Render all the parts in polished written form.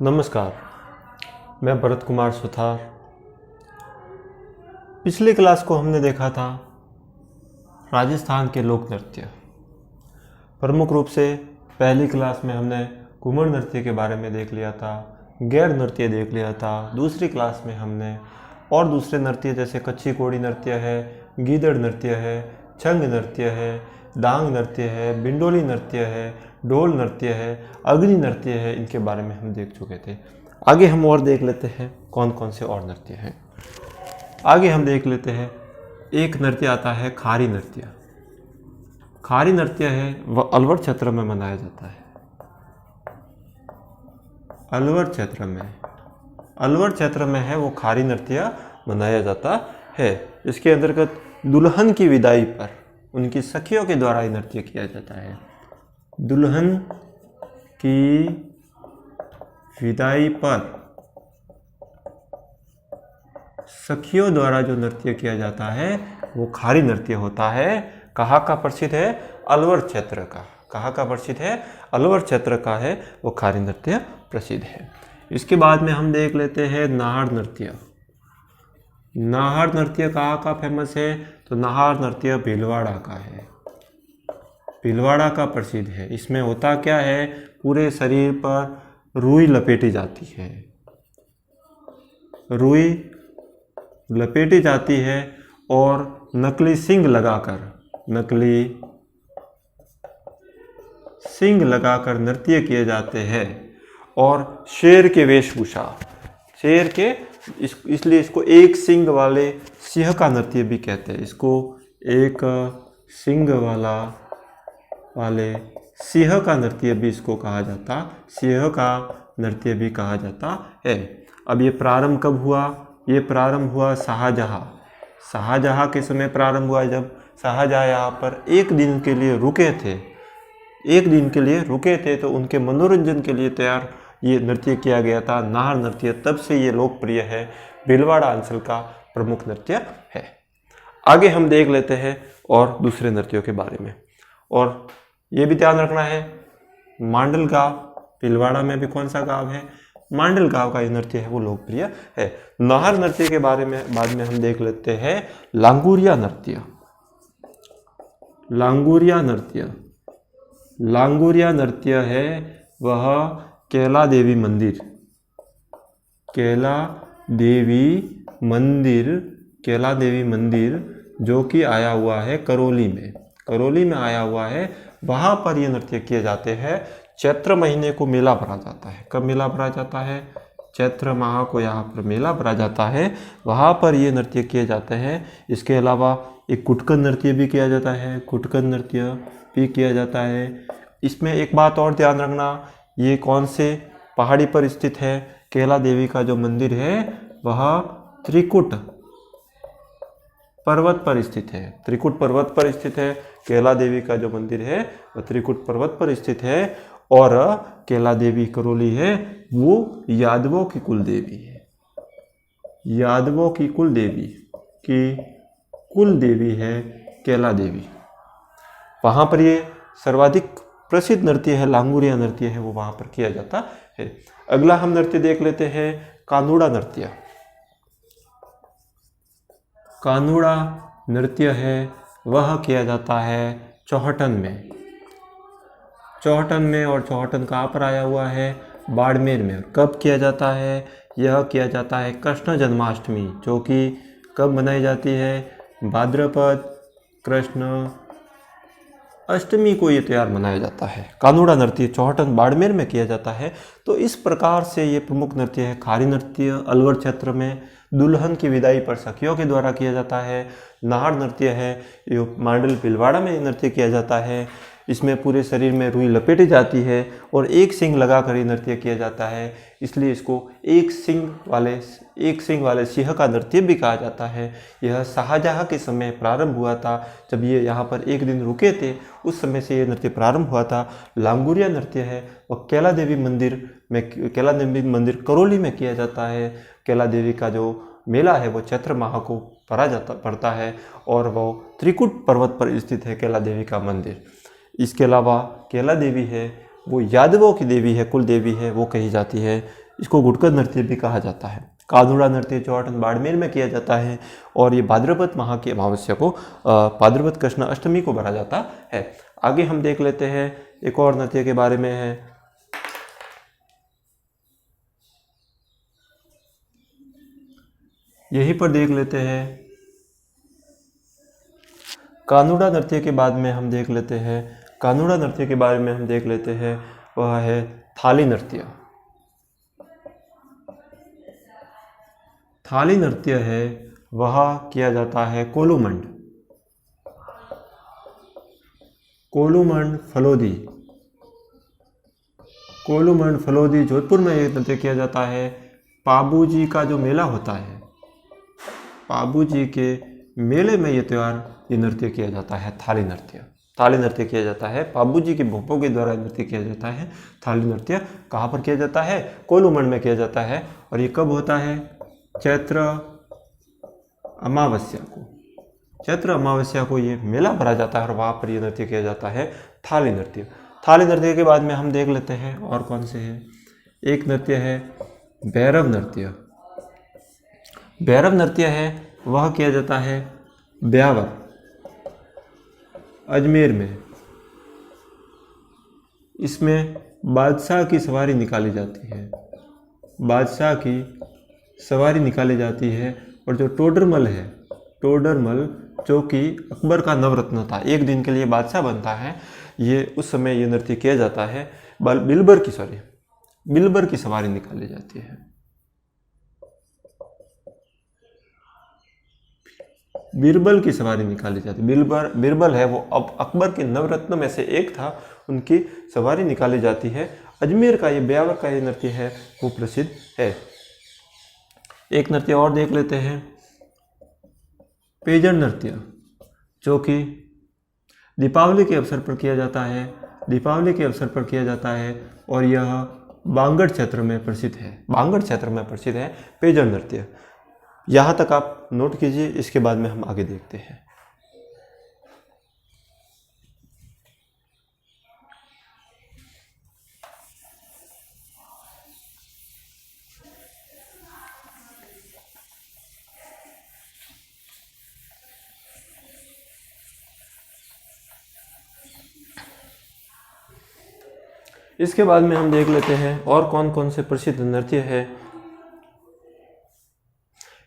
नमस्कार, मैं भरत कुमार सुथार। पिछली क्लास को हमने देखा था राजस्थान के लोक नृत्य। प्रमुख रूप से पहली क्लास में हमने घूमर नृत्य के बारे में देख लिया था, गैर नृत्य देख लिया था। दूसरी क्लास में हमने और दूसरे नृत्य जैसे कच्ची कोड़ी नृत्य है, गीदड़ नृत्य है, छंग नृत्य है, डांग नृत्य है, बिंडोली नृत्य है, ढोल नृत्य है, अग्नि नृत्य है, इनके बारे में हम देख चुके थे। आगे हम और देख लेते हैं कौन कौन से और नृत्य हैं। आगे हम देख लेते हैं, एक नृत्य आता है खारी नृत्य। खारी नृत्य है वह अलवर क्षेत्र में मनाया जाता है। अलवर क्षेत्र में है वो खारी नृत्य मनाया जाता है। इसके अंतर्गत दुल्हन की विदाई पर उनकी सखियों के द्वारा ये नृत्य किया जाता है। दुल्हन की विदाई पर सखियों द्वारा जो नृत्य किया जाता है वो खारी नृत्य होता है। कहाँ का प्रसिद्ध है? अलवर क्षेत्र का। कहाँ का प्रसिद्ध है? अलवर क्षेत्र का है वो खारी नृत्य प्रसिद्ध है। इसके बाद में हम देख लेते हैं नाहर नृत्य। नाहर नृत्य कहाँ का फेमस है? तो नाहर नृत्य भीलवाड़ा का है। भीलवाड़ा का प्रसिद्ध है। इसमें होता क्या है, पूरे शरीर पर रुई लपेटी जाती है। रुई लपेटी जाती है और नकली सींग लगाकर नृत्य किए जाते हैं। और शेर के वेशभूषा, इसलिए इसको एक सींग वाले सिंह का नृत्य भी कहते हैं। इसको एक सींग वाले सिंह का नृत्य भी इसको कहा जाता, सिंह का नृत्य भी कहा जाता है। अब ये प्रारंभ कब हुआ? ये प्रारंभ हुआ शाहजहाँ के समय प्रारंभ हुआ, जब शाहजहाँ यहाँ पर एक दिन के लिए रुके थे तो उनके मनोरंजन के लिए तैयार ये नृत्य किया गया था, नाहर नृत्य। तब से ये लोकप्रिय है, भीलवाड़ा अंचल का प्रमुख नृत्य है। आगे हम देख लेते हैं और दूसरे नृत्यों के बारे में। और ये भी ध्यान रखना है, मांडल गांव, भीलवाड़ा में भी कौन सा गांव है? मांडल गांव का ये नृत्य है वो लोकप्रिय है। नाहर नृत्य के बारे में बाद में हम देख लेते हैं लांगुरिया नृत्य। लांगुरिया नृत्य है वह कैला देवी मंदिर जो कि आया हुआ है करौली में आया हुआ है। वहाँ पर ये नृत्य किए जाते हैं। चैत्र महीने को मेला भरा जाता है। कब मेला भरा जाता है? चैत्र माह को यहाँ पर मेला भरा जाता है, वहाँ पर ये नृत्य किए जाते हैं। इसके अलावा एक कुटकन नृत्य भी किया जाता है। इसमें एक बात और ध्यान रखना, ये कौन से पहाड़ी पर स्थित है? कैला देवी का जो मंदिर है वह त्रिकुट पर्वत पर स्थित है। कैला देवी का जो मंदिर है वह त्रिकुट पर्वत पर स्थित है। और कैला देवी करौली है वो यादवों की कुलदेवी है। यादवों की कुलदेवी है कैला देवी। वहाँ पर ये सर्वाधिक प्रसिद्ध नृत्य है, लांगुरिया नृत्य है वो वहाँ पर किया जाता है। अगला हम नृत्य देख लेते हैं कानूड़ा नृत्य। कानूड़ा नृत्य है वह किया जाता है चौहटन में। और चौहटन कहाँ पर आया हुआ है? बाड़मेर में। कब किया जाता है? यह किया जाता है कृष्ण जन्माष्टमी, जो कि कब मनाई जाती है? भाद्रपद कृष्ण अष्टमी को ये त्योहार मनाया जाता है। कानूड़ा नृत्य चौहटन बाड़मेर में किया जाता है। तो इस प्रकार से ये प्रमुख नृत्य है। खारी नृत्य अलवर क्षेत्र में दुल्हन की विदाई पर सखियों के द्वारा किया जाता है। नाहर नृत्य है ये मांडल भीलवाड़ा में नृत्य किया जाता है। इसमें पूरे शरीर में रुई लपेटी जाती है और एक सींग लगाकर ये नृत्य किया जाता है, इसलिए इसको एक सींग वाले सिंह का नृत्य भी कहा जाता है। यह शाहजहाँ के समय प्रारंभ हुआ था, जब ये यहाँ पर एक दिन रुके थे उस समय से ये नृत्य प्रारंभ हुआ था। लांगुरिया नृत्य है वह कैला देवी मंदिर करौली में किया जाता है। कैला देवी का जो मेला है वो चैत्र माह को पड़ता है और वो त्रिकुट पर्वत पर स्थित है कैला देवी का मंदिर। इसके अलावा कैला देवी है वो यादवों की देवी है, कुल देवी है, वो कही जाती है। इसको गुटकर नृत्य भी कहा जाता है। कानूड़ा नृत्य चौहाटन बाड़मेर में किया जाता है और ये भाद्रपद माह की अमावस्या को, भाद्रपद कृष्ण अष्टमी को भरा जाता है। आगे हम देख लेते हैं एक और नृत्य के बारे में है, यहीं पर देख लेते हैं कानूड़ा नृत्य के बाद में हम देख लेते हैं, कानूड़ा नृत्य के बारे में हम देख लेते हैं, वह है थाली नृत्य। थाली नृत्य है वह किया जाता है कोलूमंड, कोलूमंड फलोदी, कोलूमंड फलोदी जोधपुर में ये नृत्य किया जाता है। पाबूजी का जो मेला होता है, पाबूजी के मेले में ये त्यौहार, ये नृत्य किया जाता है थाली नृत्य। थाली नृत्य किया जाता है, पाबूजी के भोपों के द्वारा नृत्य किया जाता है। थाली नृत्य कहाँ पर किया जाता है? कोलूमंड में किया जाता है। और ये कब होता है? चैत्र अमावस्या को, चैत्र अमावस्या को ये मेला भरा जाता है और वहाँ पर ये नृत्य किया जाता है थाली नृत्य। थाली नृत्य के बाद में हम देख लेते हैं और कौन से हैं। एक नृत्य है भैरव नृत्य। भैरव नृत्य है वह किया जाता है ब्यावर, अजमेर में। इसमें बादशाह की सवारी निकाली जाती है, बादशाह की सवारी निकाली जाती है। और जो टोडरमल है, टोडरमल जो कि अकबर का नवरत्न था, एक दिन के लिए बादशाह बनता है, ये उस समय ये नृत्य किया जाता है। बिलबर की सवारी निकाली जाती है। बीरबल की सवारी निकाली जाती है। बीरबल है वो अब अकबर के नवरत्न में से एक था, उनकी सवारी निकाली जाती है। अजमेर का ये ब्यावर का ये नृत्य है वो प्रसिद्ध है। एक नृत्य और देख लेते हैं, पेजर नृत्य, जो कि दीपावली के अवसर पर किया जाता है, दीपावली के अवसर पर किया जाता है और यह बांगड़ क्षेत्र में प्रसिद्ध है, बांगड़ क्षेत्र में प्रसिद्ध है पेजर नृत्य। यहाँ तक आप नोट कीजिए, इसके बाद में हम आगे देखते हैं। इसके बाद में हम देख लेते हैं और कौन कौन से प्रसिद्ध नृत्य है।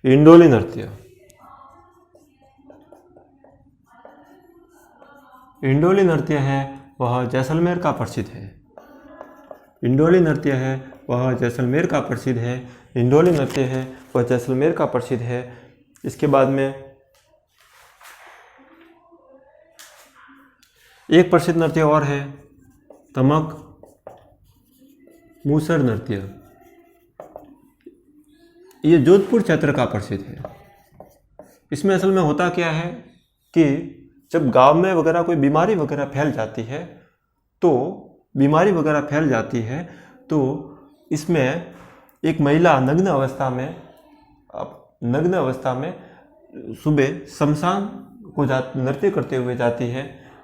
इंडोली नृत्य, इंडोली नृत्य है वह जैसलमेर का प्रसिद्ध है। इंडोली नृत्य है वह जैसलमेर का प्रसिद्ध है। इंडोली नृत्य है वह जैसलमेर का प्रसिद्ध है। इसके बाद में एक प्रसिद्ध नृत्य और है तमक मूसर नृत्य। ये जोधपुर क्षेत्र का प्रसिद्ध है। इसमें असल में होता क्या है कि जब गांव में वगैरह कोई बीमारी वगैरह फैल जाती है, तो बीमारी वगैरह फैल जाती है तो इसमें एक महिला नग्न अवस्था में सुबह शमशान को नृत्य करते हुए जाती है।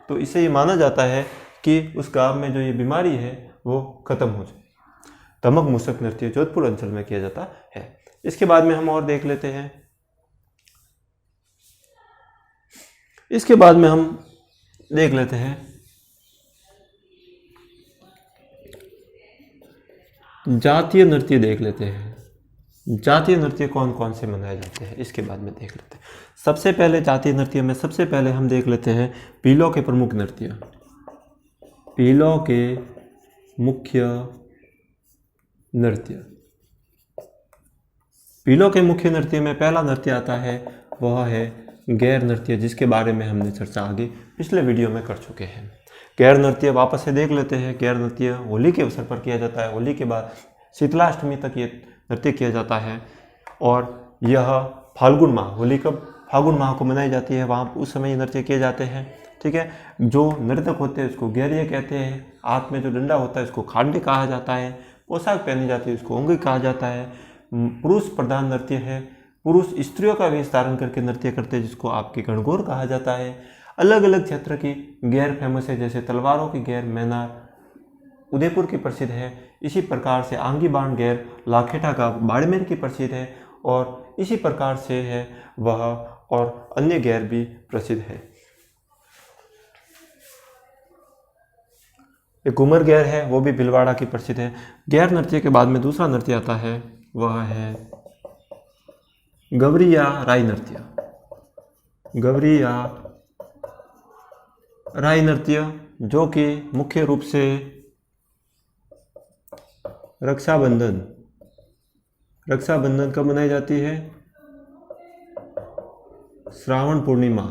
तो इससे ये माना जाता है कि उस गांव में जो ये बीमारी है वो खत्म हो जाए। तमक मूसक नृत्य जोधपुर अंचल में किया जाता है। इसके बाद में हम और देख लेते हैं। इसके बाद में हम देख लेते हैं जातीय नृत्य, देख लेते हैं जातीय नृत्य कौन कौन से मनाए जाते हैं, इसके बाद में देख लेते हैं। सबसे पहले जातीय नृत्य में सबसे पहले हम देख लेते हैं पीलों के प्रमुख नृत्य। पीलों के मुख्य नृत्य, पीलों के मुख्य नृत्य में पहला नृत्य आता है वह है गैर नृत्य, जिसके बारे में हमने चर्चा आगे पिछले वीडियो में कर चुके हैं। गैर नृत्य वापस से देख लेते हैं। गैर नृत्य होली के अवसर पर किया जाता है। होली के बाद शीतलाष्टमी तक ये नृत्य किया जाता है और यह फाल्गुन माह, होली कब फाल्गुन माह को मनाई जाती है, वहाँ उस समय ये नृत्य किए जाते हैं। ठीक है, जो नर्तक होते हैं उसको गैरिया कहते हैं। हाथ में जो डंडा होता है उसको खांडे कहा जाता है। पोशाक पहनी जाती है उसको अंगी कहा जाता है। पुरुष प्रधान नृत्य है, पुरुष स्त्रियों का वेश धारण करके नृत्य करते हैं, जिसको आपके गणगौर कहा जाता है। अलग अलग क्षेत्र की गैर फेमस है, जैसे तलवारों की गैर मैनार, उदयपुर की प्रसिद्ध है। इसी प्रकार से आंगी बाण गैर लाखेटा का बाड़मेर की प्रसिद्ध है, और इसी प्रकार से है वह और अन्य गैर भी प्रसिद्ध है। एक घूमर गैर है, वो भी भीलवाड़ा की प्रसिद्ध है। गैर नृत्य के बाद में दूसरा नृत्य आता है, वह है गवरी या राई नृत्य। गवरी या राई नृत्य जो कि मुख्य रूप से रक्षाबंधन कब मनाई जाती है? श्रावण पूर्णिमा।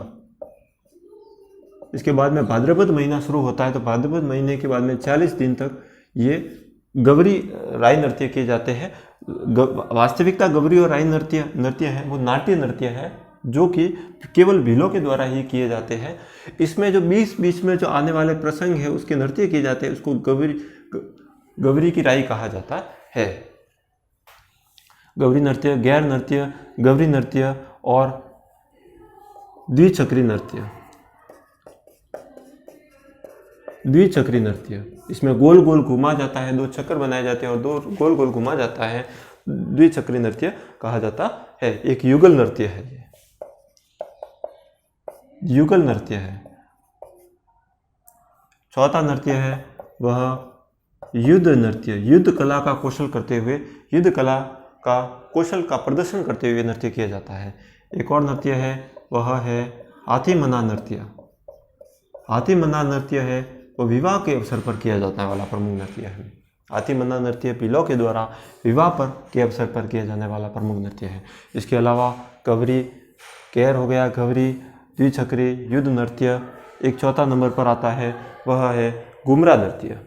इसके बाद में भाद्रपद महीना शुरू होता है, तो भाद्रपद महीने के बाद में 40 दिन तक ये गवरी राई नृत्य किए जाते हैं। वास्तविकता गवरी और राई नृत्य है वो नाट्य नृत्य है, जो कि केवल भीलों के द्वारा ही किए जाते हैं। इसमें जो बीच में जो आने वाले प्रसंग है उसके नृत्य किए जाते हैं, उसको गवरी की राई कहा जाता है। गवरी नृत्य, गैर नृत्य, गवरी नृत्य और द्विचक्री नृत्य। द्विचक्री नृत्य, इसमें गोल गोल घुमा जाता है, 2 चक्कर बनाए जाते हैं और 2 गोल गोल घुमा जाता है, द्विचक्री नृत्य कहा जाता है। एक युगल नृत्य है, ये युगल नृत्य है। चौथा नृत्य है वह युद्ध नृत्य। युद्ध कला का कौशल करते हुए, युद्ध कला का कौशल का प्रदर्शन करते हुए नृत्य किया जाता है। एक और नृत्य है वह है हाथी मना नृत्य। हाथी मना नृत्य है वो विवाह के अवसर पर किया जाने वाला प्रमुख नृत्य है। हाथी मना नृत्य भीलों के द्वारा विवाह पर के अवसर पर किया जाने वाला प्रमुख नृत्य है। इसके अलावा गवरी गैर हो गया, गवरी, द्विचक्री, युद्ध नृत्य। एक चौथा नंबर पर आता है वह है घुमरा नृत्य।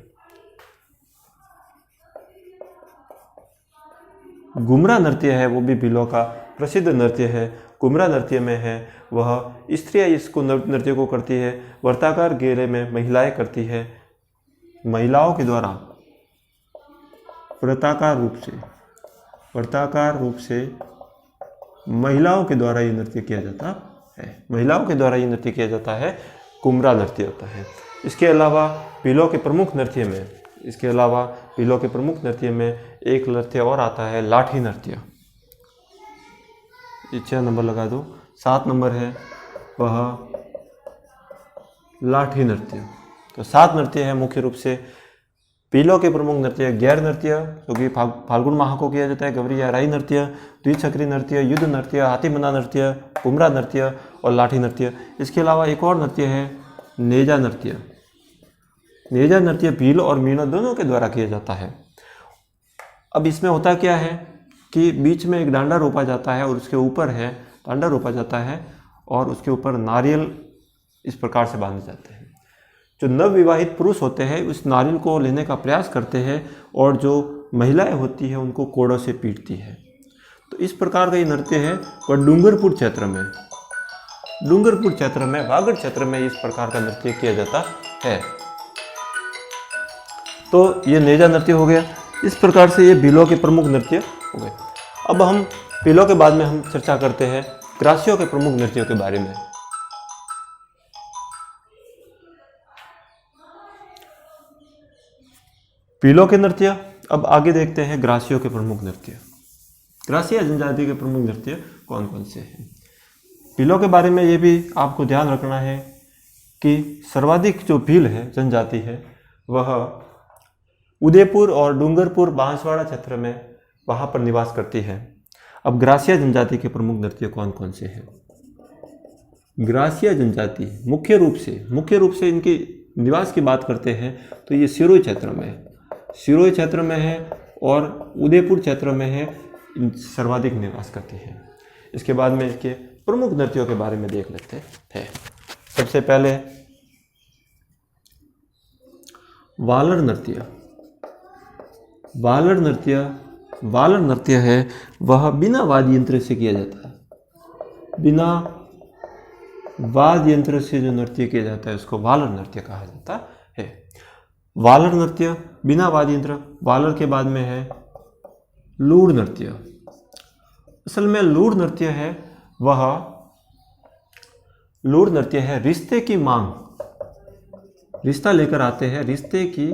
घुमरा नृत्य है वो भी भीलों का प्रसिद्ध नृत्य है। घुमरा नृत्य में है वह स्त्रियाँ इसको नृत्य को करती है, वर्ताकार घेरे में महिलाएं करती है। महिलाओं के द्वारा वर्ताकार रूप से महिलाओं के द्वारा ये नृत्य किया जाता है। महिलाओं के द्वारा ये नृत्य किया जाता है, घुमरा नृत्य होता है। इसके अलावा भीलों के प्रमुख नृत्य में एक नृत्य और आता है लाठी नृत्य। 6 नंबर लगा दो। 7 नंबर है वह लाठी नृत्य। तो 7 नृत्य है मुख्य रूप से भीलों के प्रमुख नृत्य। गैर नृत्य जो कि फाल्गुन माह को किया जाता है, गवरी या राई नृत्य, द्विचक्री नृत्य, युद्ध नृत्य, हाथी मना नृत्य, घुमरा नृत्य और लाठी नृत्य। इसके अलावा एक और नृत्य है नेजा नृत्य। नेजा नृत्य भील और मीणों दोनों के द्वारा किया जाता है। अब इसमें होता क्या है कि बीच में एक डांडा रोपा जाता है और उसके ऊपर है डांडा रोपा जाता है और उसके ऊपर नारियल इस प्रकार से बांधे जाते हैं। जो नवविवाहित पुरुष होते हैं उस नारियल को लेने का प्रयास करते हैं और जो महिलाएं होती हैं उनको कोड़ों से पीटती है। तो इस प्रकार का ये नृत्य है वह डूंगरपुर क्षेत्र में वागड़ क्षेत्र में इस प्रकार का नृत्य किया जाता है। तो ये नेजा नृत्य हो गया। इस प्रकार से ये भीलों के प्रमुख नृत्य हो गए। अब हम भीलों के बाद में हम चर्चा करते हैं ग्रासियों के प्रमुख नृत्यों के बारे में। भीलों के नृत्य, अब आगे देखते हैं ग्रासियों के प्रमुख नृत्य। ग्रासिया जनजाति के प्रमुख नृत्य कौन कौन से हैं? भीलों के बारे में ये भी आपको ध्यान रखना है कि सर्वाधिक जो भील है जनजाति है वह उदयपुर और डूंगरपुर बांसवाड़ा क्षेत्र में वहाँ पर निवास करती है। अब ग्रासिया जनजाति के प्रमुख नृत्य कौन कौन से हैं? ग्रासिया जनजाति मुख्य रूप से इनके निवास की बात करते हैं तो ये सिरोही क्षेत्र में है और उदयपुर क्षेत्र में है, सर्वाधिक निवास करती है। इसके बाद में इसके प्रमुख नृत्यों के बारे में देख लेते हैं। सबसे पहले वालर नृत्य है वह बिना वाद्य यंत्र से किया जाता है। बिना वाद्य यंत्र से जो नृत्य किया जाता है उसको वालर नृत्य कहा जाता है। वालर नृत्य बिना वाद्य यंत्र। वालर के बाद में है लूड़ नृत्य। असल में लूड़ नृत्य है रिश्ते की मांग। रिश्ता लेकर आते हैं, रिश्ते की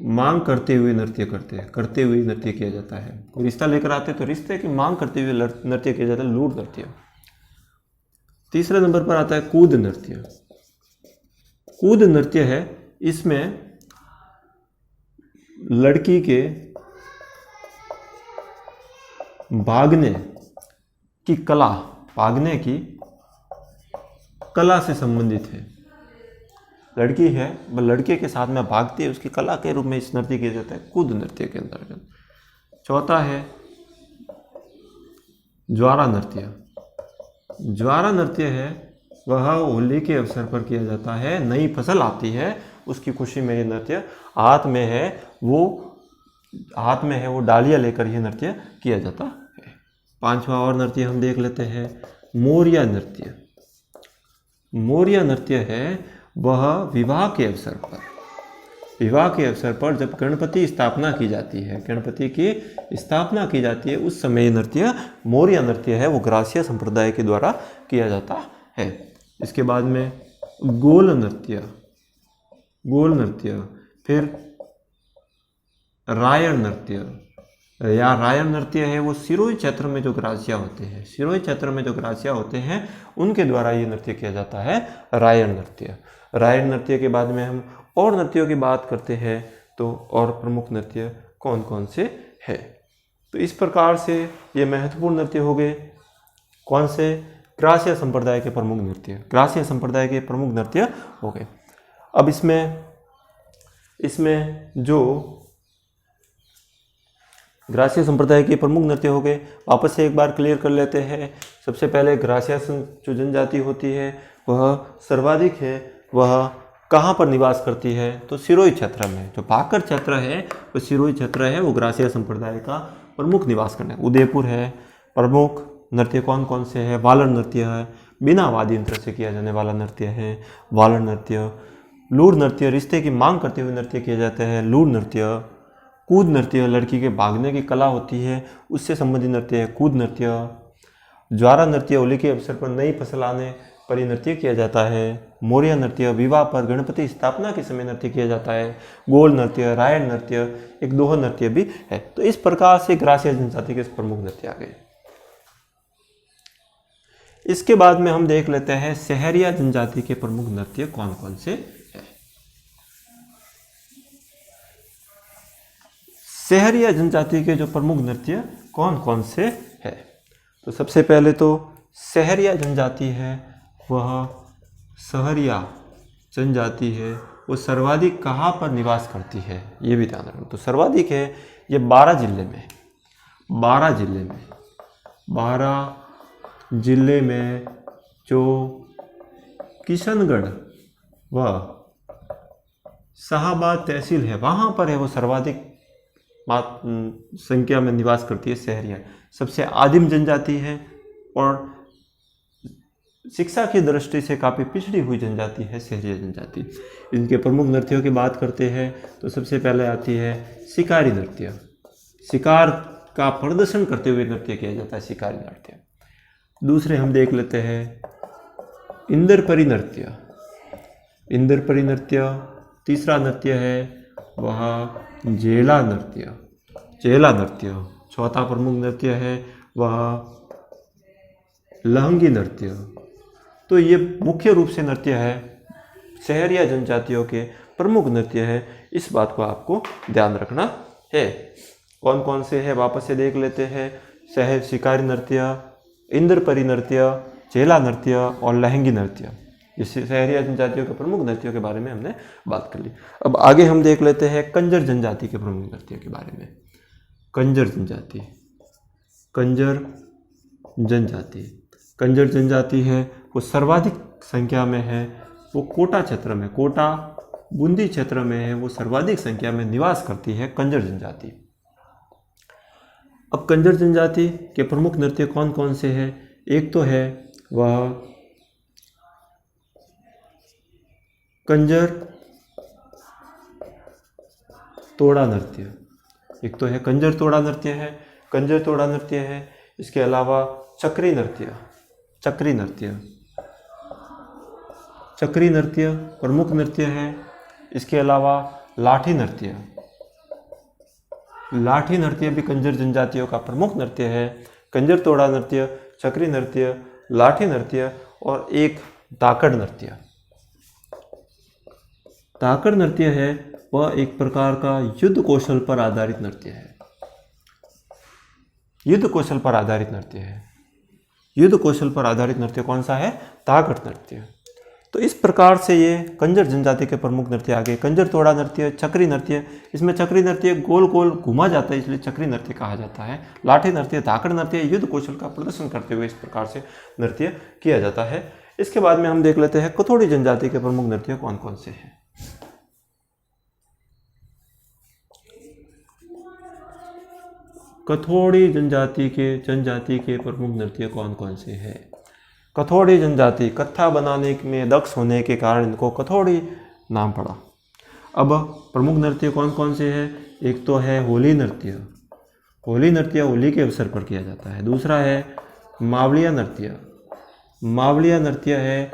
मांग करते हुए नृत्य करते हुए नृत्य किया जाता है। कोई रिश्ता लेकर आते हैं तो रिश्ते की मांग करते हुए नृत्य किया जाता है, लूट नृत्य। तीसरे नंबर पर आता है कूद नृत्य। कूद नृत्य है, इसमें लड़की के भागने की कला से संबंधित है। लड़की है, वह लड़के के साथ में भागती है, उसकी कला के रूप में इस नृत्य किया जाता है कूद नृत्य के अंतर्गत। चौथा है ज्वारा नृत्य। ज्वारा नृत्य है, वह होली के अवसर पर किया जाता है। नई फसल आती है, उसकी खुशी में ये नृत्य हाथ में है वो डालियाँ लेकर यह नृत्य किया जाता है। पांचवा और नृत्य हम देख लेते हैं मोरिया नृत्य। मोरिया नृत्य है, वह विवाह के अवसर पर जब गणपति की स्थापना की जाती है उस समय नृत्य मोरिया नृत्य है, वो ग्रासिया संप्रदाय के द्वारा किया जाता है। इसके बाद में गोल नृत्य, फिर रायण नृत्य है, वो सिरोही क्षेत्र में जो ग्रासिया होते हैं उनके द्वारा ये नृत्य किया जाता है रायण नृत्य के बाद में हम और नृत्यों की बात करते हैं तो और प्रमुख नृत्य कौन कौन से हैं। तो इस प्रकार से ये महत्वपूर्ण नृत्य हो गए। कौन से? ग्रासिया संप्रदाय के प्रमुख नृत्य हो गए। अब इसमें जो ग्रासिया संप्रदाय के प्रमुख नृत्य हो गए, वापस से एक बार क्लियर कर लेते हैं। सबसे पहले ग्रासिया जो जनजाति होती है वह सर्वाधिक है, वह कहाँ पर निवास करती है? तो सिरोही क्षेत्र में। जो भाकर क्षेत्र है वो सिरोही क्षेत्र है, वो ग्रासिया संप्रदाय का प्रमुख निवास करने। उदयपुर है। प्रमुख नृत्य कौन कौन से है? वालन नृत्य है, बिना वाद्य यंत्र से किया जाने वाला नृत्य है वालन नृत्य। लूर नृत्य, रिश्ते की मांग करते हुए नृत्य किए जाते हैं लूर नृत्य। कूद नृत्य, लड़की के भागने की कला होती है उससे संबंधित नृत्य है कूद नृत्य। ज्वारा नृत्य, होली के अवसर पर नई फसल आने पर यह नृत्य किया जाता है। मोरिया नृत्य, विवाह पर गणपति स्थापना के समय नृत्य किया जाता है। गोल नृत्य, रायण नृत्य, एक दोहा नृत्य भी है। तो इस प्रकार से ग्रासिया जनजाति के प्रमुख नृत्य आ गए। इसके बाद में हम देख लेते हैं सहरिया जनजाति के प्रमुख नृत्य कौन कौन से हैं। सहरिया जनजाति के जो प्रमुख नृत्य कौन कौन से हैं? तो सबसे पहले तो सहरिया जनजाति है, वह सहरिया जनजाति है, वो सर्वाधिक कहाँ पर निवास करती है ये भी ध्यान रखना। तो सर्वाधिक है ये 12 जिले में जो किशनगढ़ व शाहाबाद तहसील है वहाँ पर है, वो सर्वाधिक संख्या में निवास करती है सहरिया। सबसे आदिम जनजाति है और शिक्षा की दृष्टि से काफ़ी पिछड़ी हुई जनजाति है सहरिया जनजाति। इनके प्रमुख नृत्यों की बात करते हैं तो सबसे पहले आती है शिकारी नृत्य। शिकार का प्रदर्शन करते हुए नृत्य किया जाता है शिकारी नृत्य। दूसरे हम देख लेते हैं इंद्रपरी नृत्य। तीसरा नृत्य है वह जेला नृत्य। चौथा प्रमुख नृत्य है वह लहंगी नृत्य। तो ये मुख्य रूप से नृत्य है, सहरिया जनजातियों के प्रमुख नृत्य है। इस बात को आपको ध्यान रखना है। कौन कौन से है वापस से देख लेते हैं। शिकारी नृत्य, इंद्रपरी नृत्य, चेला नृत्य और लहंगी नृत्य। ये सहरिया जनजातियों के प्रमुख नृत्यों के बारे में हमने बात कर ली। अब आगे हम देख लेते हैं कंजर जनजाति के प्रमुख नृत्यों के बारे में। कंजर जनजाति है, वो सर्वाधिक संख्या में है, वो कोटा बूंदी क्षेत्र में है, वो सर्वाधिक संख्या में निवास करती है कंजर जनजाति। अब कंजर जनजाति के प्रमुख नृत्य कौन कौन से हैं? एक तो है वह कंजर तोड़ा नृत्य है। इसके अलावा चक्री नृत्य चक्री नृत्य प्रमुख नृत्य है। इसके अलावा लाठी नृत्य, लाठी नृत्य भी कंजर जनजातियों का प्रमुख नृत्य है। कंजर तोड़ा नृत्य, चक्री नृत्य, लाठी नृत्य और एक धाकड़ नृत्य। धाकड़ नृत्य है वह एक प्रकार का युद्ध कौशल पर आधारित नृत्य है। युद्ध कौशल पर आधारित नृत्य है। युद्ध कौशल पर आधारित नृत्य कौन सा है? धाकड़ नृत्य। तो इस प्रकार से ये कंजर जनजाति के प्रमुख नृत्य आ गए। कंजर तोड़ा नृत्य, चक्री नृत्य, इसमें चक्री नृत्य गोल गोल घुमा जाता है इसलिए चक्री नृत्य कहा जाता है। लाठी नृत्य, धाकड़ नृत्य युद्ध कौशल का प्रदर्शन करते हुए इस प्रकार से नृत्य किया जाता है। इसके बाद में हम देख लेते हैं कथोड़ी जनजाति के प्रमुख नृत्य कौन कौन से हैं। कथोड़ी जनजाति के प्रमुख नृत्य कौन कौन से हैं? कथोड़ी जनजाति कत्था बनाने में दक्ष होने के कारण इनको कथोड़ी नाम पड़ा। अब प्रमुख नृत्य कौन कौन से हैं? एक तो है होली नृत्य। होली नृत्य होली के अवसर पर किया जाता है। दूसरा है मावलिया नृत्य। मावलिया नृत्य है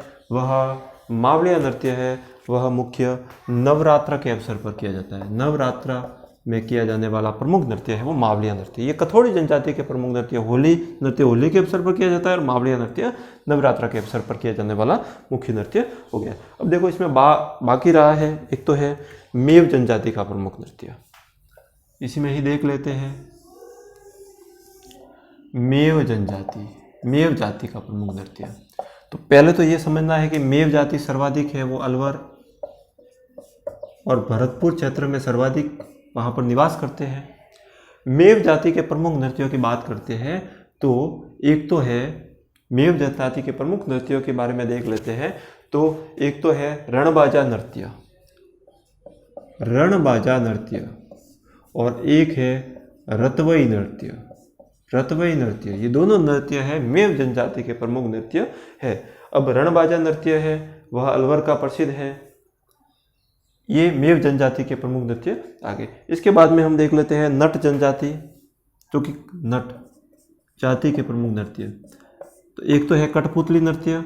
वह मुख्य नवरात्र के अवसर पर किया जाता है। नवरात्र में किया जाने वाला प्रमुख नृत्य है वो मावलिया नृत्य। ये कथोड़ी जनजाति के प्रमुख नृत्य। होली नृत्य होली के अवसर पर किया जाता है और मावलिया नृत्य नवरात्र के अवसर पर किया जाने वाला मुख्य नृत्य हो गया। अब देखो इसमें बाकी रहा है एक तो है मेव जनजाति का प्रमुख नृत्य। इसी में ही देख लेते हैं मेव जनजाति, मेव जाति का प्रमुख नृत्य। तो पहले तो ये समझना है कि मेव जाति सर्वाधिक है वो अलवर और भरतपुर क्षेत्र में सर्वाधिक वहाँ पर निवास करते हैं। मेव जाति के प्रमुख नृत्यों की बात करते हैं तो एक तो है मेव जाति के प्रमुख नृत्यों के बारे में देख लेते हैं। तो एक तो है रणबाजा नृत्य, रणबाजा नृत्य, और एक है रतवई नृत्य। रतवई नृत्य, ये दोनों नृत्य है मेव जनजाति के प्रमुख नृत्य है। अब रणबाजा नृत्य है वह अलवर का प्रसिद्ध है। ये मेव जनजाति के प्रमुख नृत्य आगे। इसके बाद में हम देख लेते हैं नट जनजाति, जो कि नट जाति के प्रमुख नृत्य। तो एक तो है कठपुतली नृत्य,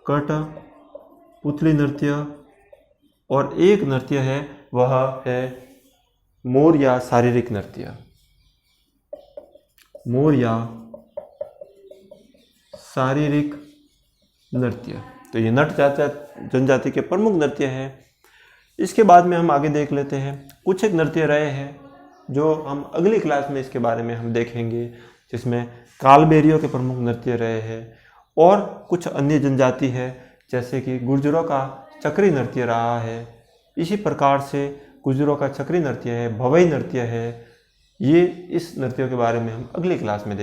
कठपुतली नृत्य, और एक नृत्य है वह है मोर या शारीरिक नृत्य। मोर या शारीरिक नृत्य, तो ये नट जनजाति के प्रमुख नृत्य है। इसके बाद में हम आगे देख लेते हैं कुछ एक नृत्य रहे हैं जो हम अगली क्लास में इसके बारे में हम देखेंगे, जिसमें कालबेरियों के प्रमुख नृत्य रहे हैं और कुछ अन्य जनजाति है जैसे कि गुर्जरों का चक्री नृत्य रहा है। इसी प्रकार से गुर्जरों का चक्री नृत्य है, भवई नृत्य है। ये इस नृत्यों के बारे में हम अगली क्लास में